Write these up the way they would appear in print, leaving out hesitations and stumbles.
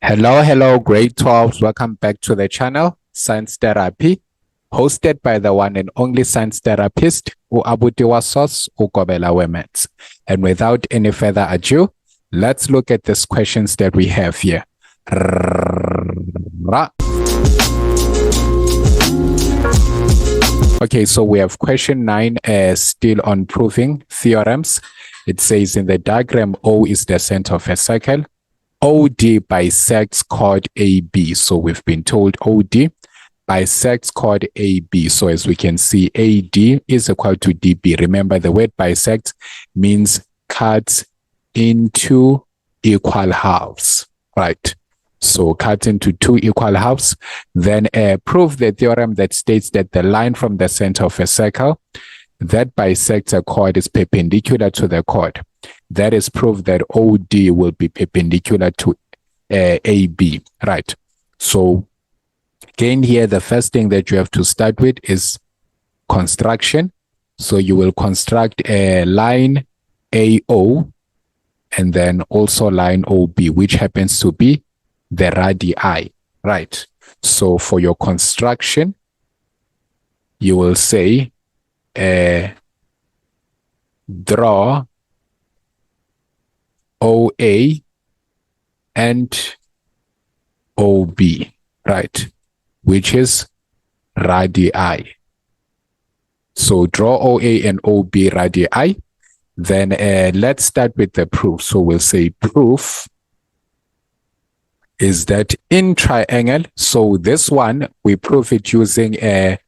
Hello, grade 12s. Welcome back to the channel, Science Therapy, hosted by the one and only science therapist, Uabutiwa Sos Ukobela Wemets. And without any further ado, let's look at these questions that we have here. Okay, so we have question 9 still on proving theorems. It says in the diagram, O is the center of a circle. OD bisects chord AB. So we've been told OD bisects chord AB. So as we can see, AD is equal to DB. Remember, the word bisect means cuts into equal halves, right? So cut into two equal halves. Then prove the theorem that states that the line from the center of a circle that bisects a chord is perpendicular to the chord. That is proof that OD will be perpendicular to AB, right? So again here, the first thing that you have to start with is construction. So you will construct a line AO and then also line OB, which happens to be the radii, right? So for your construction, you will say draw OA and OB, right? Which is radii. So draw OA and OB radii. Then let's start with the proof. So we'll say proof is that in triangle, so this one, we prove it using a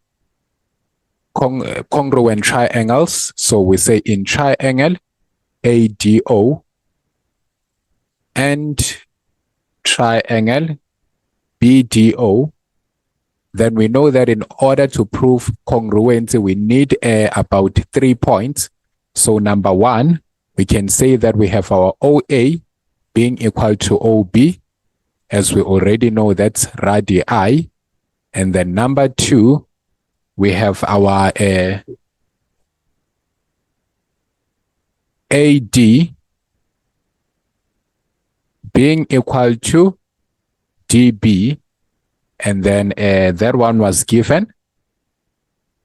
congruent triangles. So we say in triangle ADO and triangle BDO, then we know that in order to prove congruency, we need about 3 points. So number one, we can say that we have our OA being equal to OB, as we already know that's radii. And then number two, we have our AD being equal to DB, and then that one was given.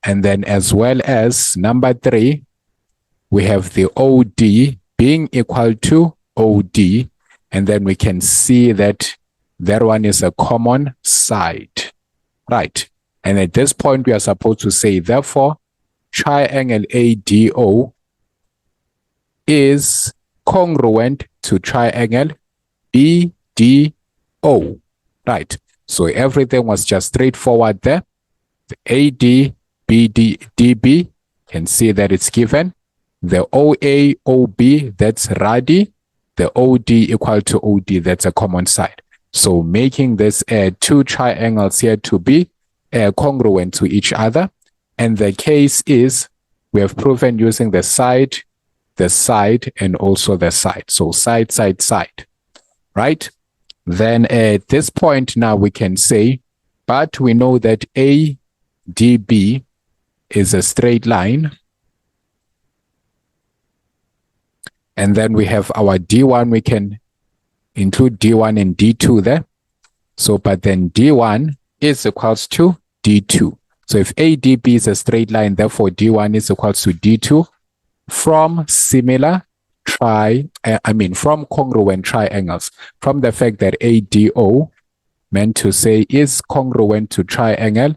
And then as well as number three, we have the OD being equal to OD, and then we can see that that one is a common side, right? And at this point, we are supposed to say, therefore, triangle ADO is congruent to triangle BDO, right? So everything was just straightforward there. The AD, BD, DB, can see that it's given. The OA, OB, that's radi. The OD equal to OD, that's a common side. So making this two triangles here to be congruent to each other. And the case is, we have proven using the side, and also the side. So side, right? Then at this point now we can say, but we know that ADB is a straight line. And then we have our D1, we can include D1 and D2 there. So, but then D1 is equals to D2. So if ADB is a straight line, therefore D1 is equals to D2 from from congruent triangles, from the fact that ADO meant to say is congruent to triangle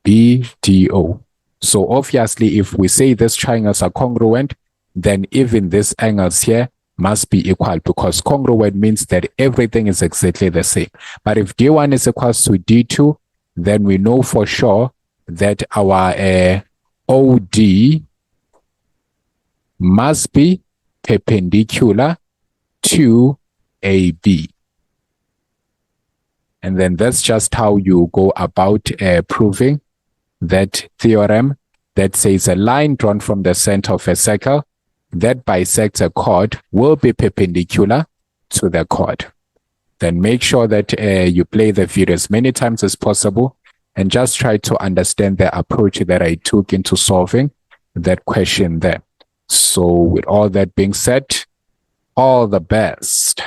BDO. So obviously, if we say these triangles are congruent, then even these angles here must be equal, because congruent means that everything is exactly the same. But if D1 is equals to D2, then we know for sure that our OD must be perpendicular to AB. And then that's just how you go about proving that theorem that says a line drawn from the center of a circle that bisects a chord will be perpendicular to the chord. Then make sure that you play the video as many times as possible and just try to understand the approach that I took into solving that question there. So with all that being said, all the best.